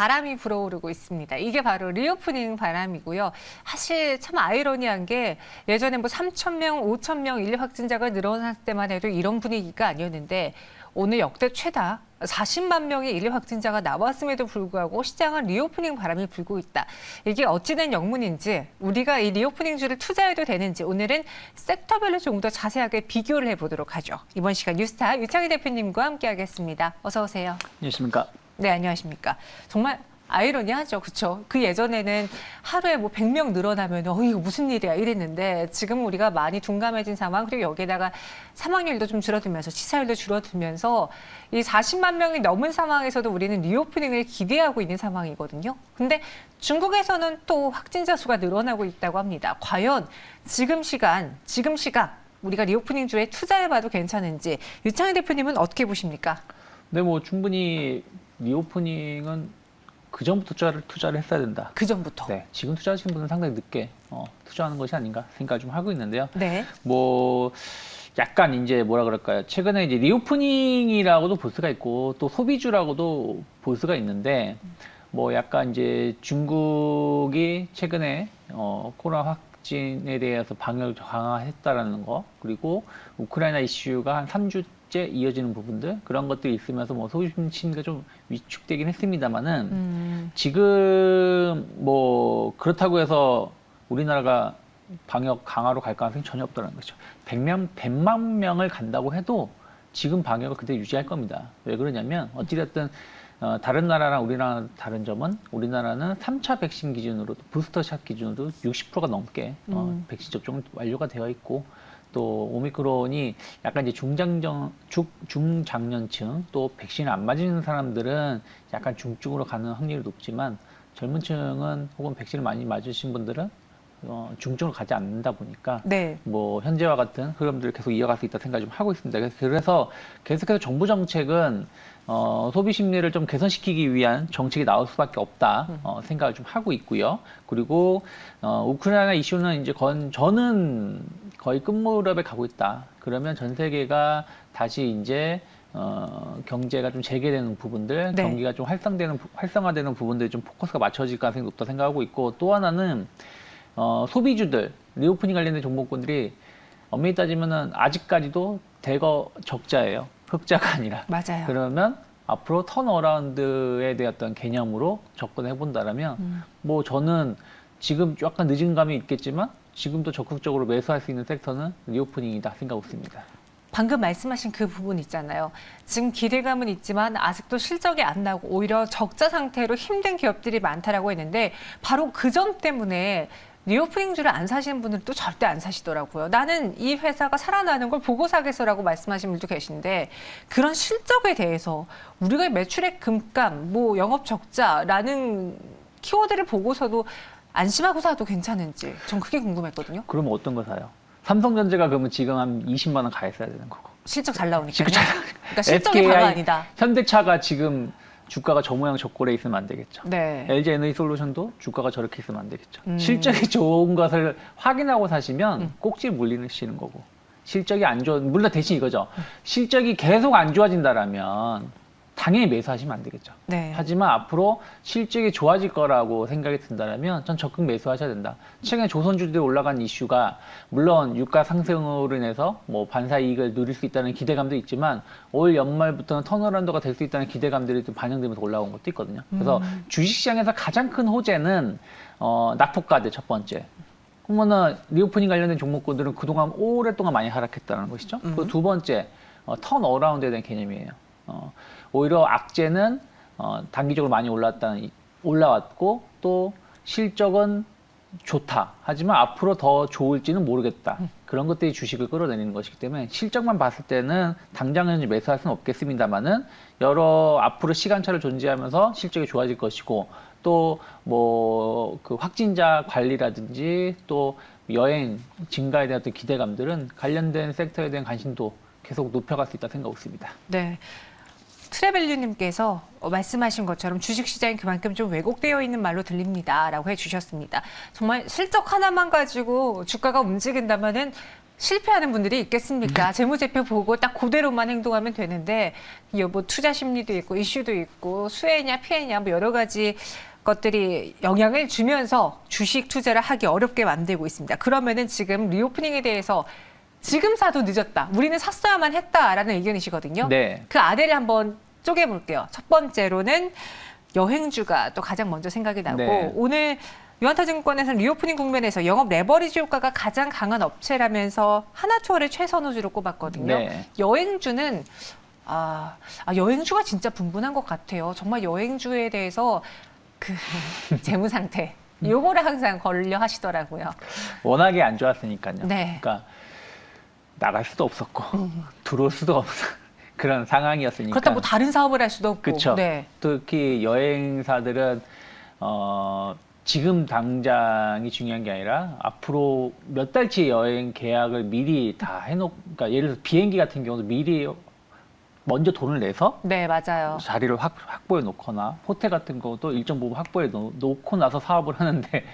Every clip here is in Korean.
바람이 불어오르고 있습니다. 이게 바로 리오프닝 바람이고요. 사실 참 아이러니한 게 예전에 뭐 3,000명, 5,000명 인력 확진자가 늘어났을 때만 해도 이런 분위기가 아니었는데 오늘 역대 최다 40만 명의 인력 확진자가 나왔음에도 불구하고 시장은 리오프닝 바람이 불고 있다. 이게 어찌된 영문인지 우리가 이 리오프닝주를 투자해도 되는지 오늘은 섹터별로 좀 더 자세하게 비교를 해보도록 하죠. 이번 시간 뉴스타 유창희 대표님과 함께하겠습니다. 어서 오세요. 안녕하십니까. 네, 안녕하십니까. 정말 아이러니하죠. 그렇죠? 그 예전에는 하루에 뭐 100명 늘어나면 이거 무슨 일이야 이랬는데 지금 우리가 많이 둔감해진 상황 그리고 여기에다가 사망률도 좀 줄어들면서 치사율도 줄어들면서 이 40만 명이 넘은 상황에서도 우리는 리오프닝을 기대하고 있는 상황이거든요. 근데 중국에서는 또 확진자 수가 늘어나고 있다고 합니다. 과연 지금 시각 우리가 리오프닝주에 투자해봐도 괜찮은지 유창희 대표님은 어떻게 보십니까? 네, 뭐 충분히 리오프닝은 그 전부터 투자를 했어야 된다. 그 전부터. 네, 지금 투자하시는 분은 상당히 늦게 투자하는 것이 아닌가 생각을 좀 하고 있는데요. 네. 뭐 약간 이제 뭐라 그럴까요? 최근에 이제 리오프닝이라고도 볼 수가 있고 또 소비주라고도 볼 수가 있는데 뭐 약간 이제 중국이 최근에 코로나 확진에 대해서 방역을 강화했다라는 거 그리고 우크라이나 이슈가 한 3주째 이어지는 부분들 그런 것들이 있으면서 뭐 소비 심리가 좀 위축되긴 했습니다만은 지금 뭐 그렇다고 해서 우리나라가 방역 강화로 갈 가능성이 전혀 없다는 거죠. 100만 명을 간다고 해도 지금 방역을 그대로 유지할 겁니다. 왜 그러냐면 어찌됐든 다른 나라랑 우리나라 다른 점은 우리나라는 3차 백신 기준으로 부스터샷 기준으로 60%가 넘게 백신 접종 완료가 되어 있고 또 오미크론이 약간 이제 중장년층 또 백신을 안 맞은 사람들은 약간 중증으로 가는 확률이 높지만 젊은 층은 혹은 백신을 많이 맞으신 분들은 중증으로 가지 않는다 보니까 네. 뭐 현재와 같은 흐름들을 계속 이어갈 수 있다 생각을 좀 하고 있습니다. 그래서 계속해서 정부 정책은 소비 심리를 좀 개선시키기 위한 정책이 나올 수밖에 없다 생각을 좀 하고 있고요. 그리고 우크라이나 이슈는 이제 저는 거의 끝무렵에 가고 있다. 그러면 전 세계가 다시 이제 경제가 좀 재개되는 부분들, 네. 경기가 좀 활성화되는 부분들이 좀 포커스가 맞춰질 가능성이 높다 생각하고 있고 또 하나는 소비주들, 리오프닝 관련된 종목군들이 엄밀히 따지면은 아직까지도 대거 적자예요. 흑자가 아니라. 맞아요. 그러면 앞으로 턴어라운드에 대한 어떤 개념으로 접근해 본다라면 뭐 저는 지금 약간 늦은 감이 있겠지만 지금도 적극적으로 매수할 수 있는 섹터는 리오프닝이다 생각하고 있습니다. 방금 말씀하신 그 부분 있잖아요. 지금 기대감은 있지만 아직도 실적이 안 나고 오히려 적자 상태로 힘든 기업들이 많다라고 했는데 바로 그 점 때문에 리오프닝주를 안 사시는 분들도 절대 안 사시더라고요. 나는 이 회사가 살아나는 걸 보고 사겠어라고 말씀하시는 분들도 계신데 그런 실적에 대해서 우리가 매출액 금감, 뭐 영업 적자라는 키워드를 보고서도 안심하고 사도 괜찮은지 전 그게 궁금했거든요. 그러면 어떤 거 사요? 삼성전자가 그러면 지금 한 20만 원 가했어야 되는 거고. 실적 잘 나오니까요. 실적 잘 그러니까 실적이 다가 아니다. 현대차가 지금 주가가 저 모양 저 꼴에 있으면 안 되겠죠. 네. LG 에너지솔루션도 주가가 저렇게 있으면 안 되겠죠. 실적이 좋은 것을 확인하고 사시면 꼭지 물리시는 거고 실적이 안 좋은 물론 대신 이거죠. 실적이 계속 안 좋아진다라면 당연히 매수하시면 안 되겠죠. 네. 하지만 앞으로 실적이 좋아질 거라고 생각이 든다면 전 적극 매수하셔야 된다. 최근에 조선주들이 올라간 이슈가 물론 유가 상승으로 인해서 뭐 반사 이익을 누릴 수 있다는 기대감도 있지만 올 연말부터는 턴어라운드가 될 수 있다는 기대감들이 좀 반영되면서 올라온 것도 있거든요. 그래서 주식시장에서 가장 큰 호재는 낙폭과대 첫 번째. 그러면은 리오프닝 관련된 종목군들은 그동안 오랫동안 많이 하락했다는 것이죠. 그리고 두 번째 턴어라운드에 대한 개념이에요. 오히려 악재는 단기적으로 많이 올라왔고 또 실적은 좋다. 하지만 앞으로 더 좋을지는 모르겠다. 그런 것들이 주식을 끌어내리는 것이기 때문에 실적만 봤을 때는 당장은 매수할 수는 없겠습니다만은 여러 앞으로 시간차를 존재하면서 실적이 좋아질 것이고 또 뭐 그 확진자 관리라든지 또 여행 증가에 대한 어떤 기대감들은 관련된 섹터에 대한 관심도 계속 높여갈 수 있다 생각하고 있습니다. 네. 트레벨류님께서 말씀하신 것처럼 주식시장이 그만큼 좀 왜곡되어 있는 말로 들립니다라고 해주셨습니다. 정말 실적 하나만 가지고 주가가 움직인다면은 실패하는 분들이 있겠습니까? 재무제표 보고 딱 그대로만 행동하면 되는데 뭐 투자 심리도 있고 이슈도 있고 수혜냐 피해냐 뭐 여러 가지 것들이 영향을 주면서 주식 투자를 하기 어렵게 만들고 있습니다. 그러면은 지금 리오프닝에 대해서 지금 사도 늦었다. 우리는 샀어야만 했다라는 의견이시거든요. 네. 그 아래를 한번 쪼개볼게요. 첫 번째로는 여행주가 또 가장 먼저 생각이 나고 네. 오늘 유한타증권에서는 리오프닝 국면에서 영업 레버리지 효과가 가장 강한 업체라면서 하나투어를 최선호주로 꼽았거든요. 네. 여행주는 여행주가 진짜 분분한 것 같아요. 정말 여행주에 대해서 그 재무 상태 요거를 항상 걸려 하시더라고요. 워낙에 안 좋았으니까요. 네. 그러니까 나갈 수도 없었고 들어올 수도 없는 그런 상황이었으니까. 그렇다 뭐 다른 사업을 할 수도 없고. 그렇죠. 네. 특히 여행사들은 지금 당장이 중요한 게 아니라 앞으로 몇 달치 여행 계약을 미리 다 해놓고, 그러니까 예를 들어 비행기 같은 경우도 미리 먼저 돈을 내서 네, 맞아요. 자리를 확보해 놓거나 호텔 같은 것도 일정 부분 확보해 놓고 나서 사업을 하는데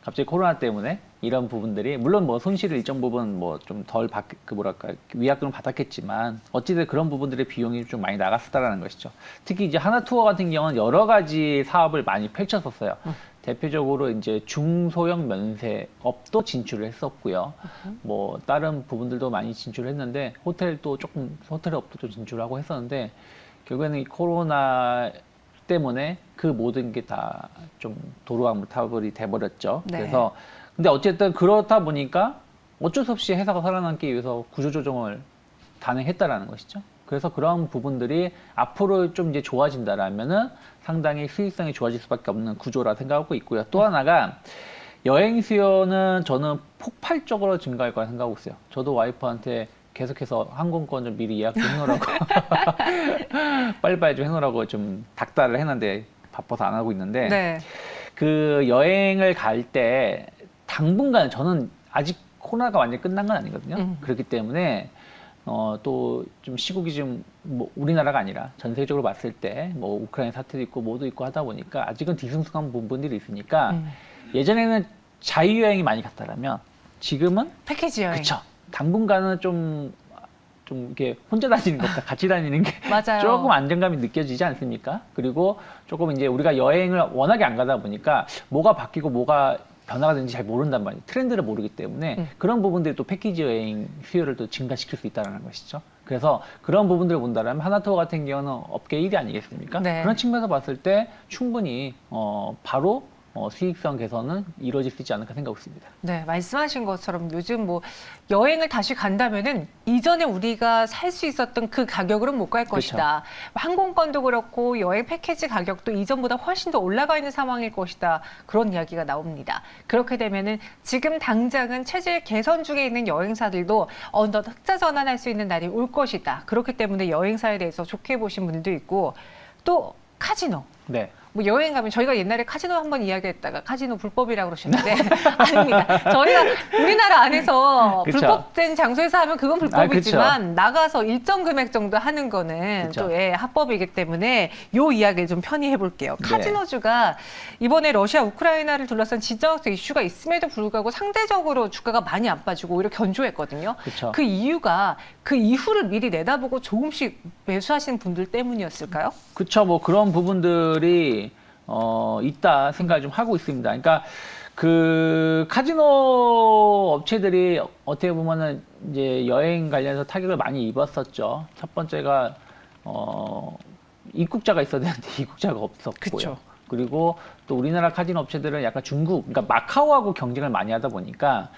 갑자기 코로나 때문에 이런 부분들이 물론 뭐 손실을 일정 부분 뭐 좀 덜 위약금을 받았겠지만 어찌됐든 그런 부분들의 비용이 좀 많이 나갔었다라는 것이죠. 특히 이제 하나투어 같은 경우는 여러 가지 사업을 많이 펼쳤었어요. 대표적으로 이제 중소형 면세업도 진출을 했었고요. 뭐 다른 부분들도 많이 진출을 했는데 호텔업도 좀 진출하고 했었는데 결국에는 이 코로나 때문에 그 모든 게 다 좀 도루묵타불이 돼버렸죠. 네. 그래서 근데 어쨌든 그렇다 보니까 어쩔 수 없이 회사가 살아남기 위해서 구조조정을 단행했다라는 것이죠. 그래서 그런 부분들이 앞으로 좀 이제 좋아진다라면은 상당히 수익성이 좋아질 수밖에 없는 구조라 생각하고 있고요. 또 하나가 여행 수요는 저는 폭발적으로 증가할 거라 생각하고 있어요. 저도 와이프한테 계속해서 항공권 좀 미리 예약 좀 해놓으라고 빨리빨리 좀 해놓으라고 좀 닥달을 했는데 바빠서 안 하고 있는데 네. 그 여행을 갈 때 당분간 저는 아직 코로나가 완전히 끝난 건 아니거든요. 그렇기 때문에 또 좀 시국이 좀 뭐 우리나라가 아니라 전 세계적으로 봤을 때 뭐 우크라이나 사태도 있고 뭐도 있고 하다 보니까 아직은 뒤숭숭한 부분들이 있으니까 예전에는 자유여행이 많이 갔다라면 지금은 패키지 여행. 그쵸. 당분간은 좀 이렇게 혼자 다니는 것보다 같이 다니는 게 맞아요. 조금 안정감이 느껴지지 않습니까? 그리고 조금 이제 우리가 여행을 워낙에 안 가다 보니까 뭐가 바뀌고 뭐가 변화가 되는지 잘 모른단 말이에요. 트렌드를 모르기 때문에 그런 부분들이 또 패키지 여행 수요를 또 증가시킬 수 있다는 것이죠. 그래서 그런 부분들을 본다면 하나투어 같은 경우는 업계 1위 아니겠습니까? 네. 그런 측면에서 봤을 때 충분히 바로 수익성 개선은 이루어질 수 있지 않을까 생각하고 있습니다. 네, 말씀하신 것처럼 요즘 뭐 여행을 다시 간다면은 이전에 우리가 살 수 있었던 그 가격으로는 못 갈 것이다. 항공권도 그렇고 여행 패키지 가격도 이전보다 훨씬 더 올라가 있는 상황일 것이다. 그런 이야기가 나옵니다. 그렇게 되면은 지금 당장은 체질 개선 중에 있는 여행사들도 어느덧 흑자 전환할 수 있는 날이 올 것이다. 그렇기 때문에 여행사에 대해서 좋게 보신 분들도 있고 또 카지노. 네. 뭐 여행 가면 저희가 옛날에 카지노 한번 이야기했다가 카지노 불법이라고 그러셨는데 아닙니다. 저희가 우리나라 안에서 그쵸. 불법된 장소에서 하면 그건 불법이지만 그쵸. 나가서 일정 금액 정도 하는 거는 그쵸. 또 합법이기 때문에 요 이야기를 좀 편히 해볼게요. 네. 카지노주가 이번에 러시아 우크라이나를 둘러싼 지정학적 이슈가 있음에도 불구하고 상대적으로 주가가 많이 안 빠지고 오히려 견조했거든요. 그쵸. 그 이유가 그 이후를 미리 내다보고 조금씩 매수하시는 분들 때문이었을까요? 그쵸. 뭐 그런 부분들이 있다 생각을 좀 하고 있습니다. 그러니까 그 카지노 업체들이 어떻게 보면은 이제 여행 관련해서 타격을 많이 입었었죠. 첫 번째가 입국자가 있어야 되는데 입국자가 없었고요. 그쵸. 그리고 또 우리나라 카지노 업체들은 약간 그러니까 마카오하고 경쟁을 많이 하다 보니까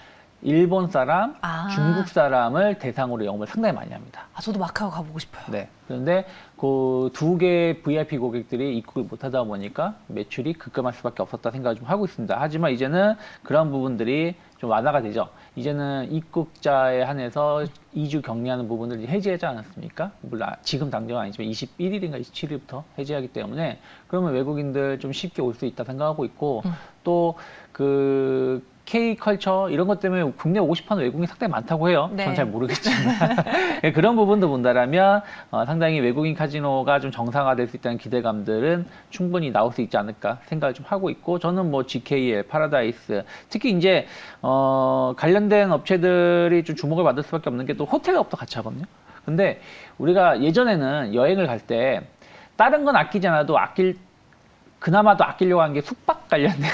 일본 사람, 중국 사람을 대상으로 영업을 상당히 많이 합니다. 저도 마카오 가보고 싶어요. 네. 그런데 그 두 개의 VIP 고객들이 입국을 못 하다 보니까 매출이 급감할 수밖에 없었다 생각을 좀 하고 있습니다. 하지만 이제는 그런 부분들이 좀 완화가 되죠. 이제는 입국자에 한해서 2주 격리하는 부분을 해제하지 않았습니까? 물론 지금 당장은 아니지만 21일인가 27일부터 해제하기 때문에 그러면 외국인들 좀 쉽게 올 수 있다 생각하고 있고 또 그 K컬처 이런 것 때문에 국내 오고 싶어하는 외국인이 상당히 많다고 해요. 네. 전 잘 모르겠지만 그런 부분도 본다라면 상당히 외국인 카지노가 좀 정상화될 수 있다는 기대감들은 충분히 나올 수 있지 않을까 생각을 좀 하고 있고 저는 뭐 GKL, 파라다이스 특히 이제 관련된 업체들이 좀 주목을 받을 수밖에 없는 게 또 호텔업도 같이 하거든요. 근데 우리가 예전에는 여행을 갈 때 다른 건 아끼지 않아도 그나마도 아끼려고 하는 게 숙박 관련된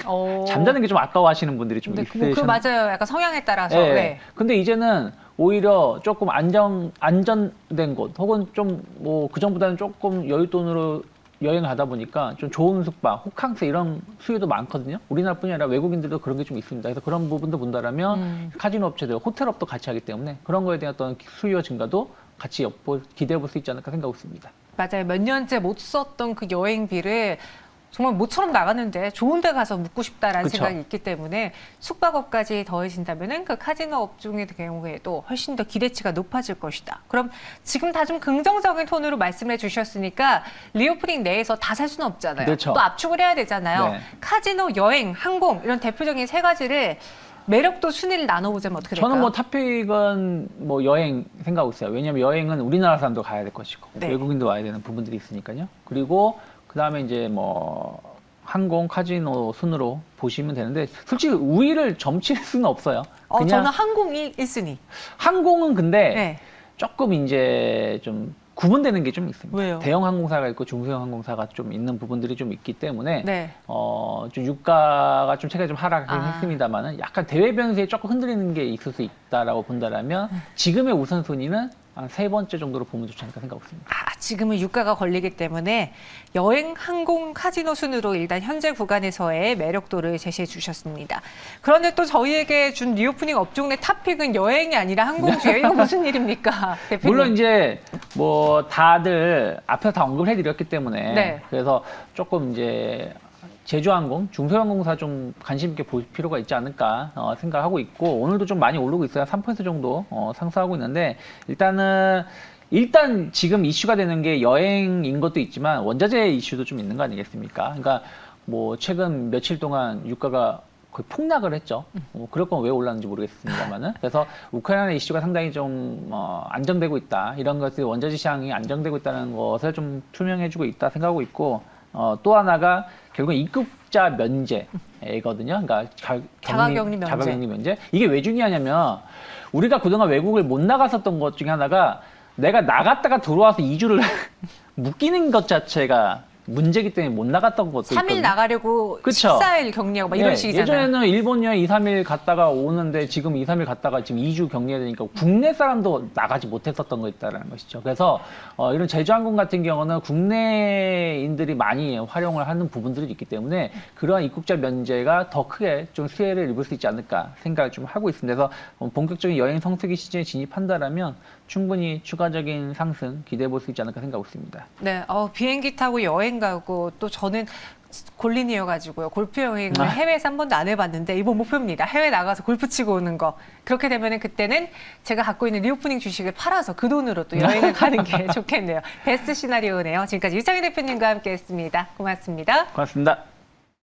잠자는 게 좀 아까워하시는 분들이 좀 네, 있으셨는데 그 맞아요. 약간 성향에 따라서. 네. 네. 근데 이제는 오히려 조금 안전된 곳 혹은 좀 뭐 그전보다는 조금 여윳돈으로 여행을 하다 보니까 좀 좋은 숙박, 호캉스 이런 수요도 많거든요. 우리나라뿐이 아니라 외국인들도 그런 게 좀 있습니다. 그래서 그런 부분도 본다라면 카지노 업체들, 호텔업도 같이 하기 때문에 그런 거에 대한 어떤 수요 증가도 같이 기대해 볼 수 있지 않을까 생각하고 있습니다. 맞아요. 몇 년째 못 썼던 그 여행비를 정말 모처럼 나갔는데 좋은 데 가서 묵고 싶다라는 그쵸. 생각이 있기 때문에 숙박업까지 더해진다면은 그 카지노 업종의 경우에도 훨씬 더 기대치가 높아질 것이다. 그럼 지금 다 좀 긍정적인 톤으로 말씀해 주셨으니까 리오프닝 내에서 다 살 수는 없잖아요. 그렇죠. 또 압축을 해야 되잖아요. 네. 카지노, 여행, 항공 이런 대표적인 세 가지를 매력도 순위를 나눠보자면 어떻게 될까요? 저는 뭐 탑픽은 뭐 여행 생각하고 있어요. 왜냐하면 여행은 우리나라 사람도 가야 될 것이고 네. 외국인도 와야 되는 부분들이 있으니까요. 그리고 그 다음에 이제 뭐 항공, 카지노 순으로 보시면 되는데 솔직히 우위를 점칠 수는 없어요. 그냥 저는 항공 1순위. 항공은 근데 네. 조금 이제 좀 구분되는 게 좀 있습니다. 왜요? 대형 항공사가 있고 중소형 항공사가 좀 있는 부분들이 좀 있기 때문에 네. 좀 유가가 좀 최근에 좀 하락하긴 아. 했습니다만은 약간 대외 변수에 조금 흔들리는 게 있을 수 있다라고 본다라면 지금의 우선순위는 한 3번째 정도로 보면 좋지 않을까 생각하고 있습니다. 지금은 유가가 걸리기 때문에 여행, 항공, 카지노 순으로 일단 현재 구간에서의 매력도를 제시해 주셨습니다. 그런데 또 저희에게 준 리오프닝 업종 내 탑픽은 여행이 아니라 항공주예요. 이거 무슨 일입니까, 대표님? 물론 이제 뭐 다들 앞에서 다 언급을 해드렸기 때문에 네. 그래서 조금 이제 제주항공, 중소형공사 좀 관심 있게 볼 필요가 있지 않을까 생각하고 있고 오늘도 좀 많이 오르고 있어요. 3% 정도 상승하고 있는데 일단 지금 이슈가 되는 게 여행인 것도 있지만 원자재 이슈도 좀 있는 거 아니겠습니까? 그러니까 뭐 최근 며칠 동안 유가가 거의 폭락을 했죠. 그럴 건 왜 올랐는지 모르겠습니다만은. 그래서 우크라이나 이슈가 상당히 좀 안정되고 있다. 이런 것이 원자재 시장이 안정되고 있다는 것을 좀 투명해지고 있다 생각하고 있고 또 하나가 결국 입국자 면제거든요. 그러니까 자가격리 면제. 자가격리 면제. 이게 왜 중요하냐면 우리가 그동안 외국을 못 나갔었던 것 중에 하나가 내가 나갔다가 들어와서 2주를 묶이는 것 자체가 문제기 때문에 못 나갔던 것도 3일 있거든요. 나가려고 그쵸? 14일 격리하고 막 이런 네, 식이잖아요. 예전에는 일본 여행 2, 3일 갔다가 오는데 지금 2, 3일 갔다가 지금 2주 격리해야 되니까 국내 사람도 나가지 못했었던 거 있다라는 것이죠. 그래서 이런 제주항공 같은 경우는 국내인들이 많이 활용을 하는 부분들이 있기 때문에 그러한 입국자 면제가 더 크게 좀 수혜를 입을 수 있지 않을까 생각을 좀 하고 있습니다. 그래서 본격적인 여행 성수기 시즌에 진입한다라면 충분히 추가적인 상승 기대해 볼 수 있지 않을까 생각하고 있습니다. 네, 비행기 타고 여행 가고 또 저는 골린이어가지고요. 골프 여행을 해외에서 한 번도 안 해봤는데 이번 목표입니다. 해외 나가서 골프 치고 오는 거. 그렇게 되면 그때는 제가 갖고 있는 리오프닝 주식을 팔아서 그 돈으로 또 여행을 가는 게 좋겠네요. 베스트 시나리오네요. 지금까지 유창희 대표님과 함께했습니다. 고맙습니다. 고맙습니다.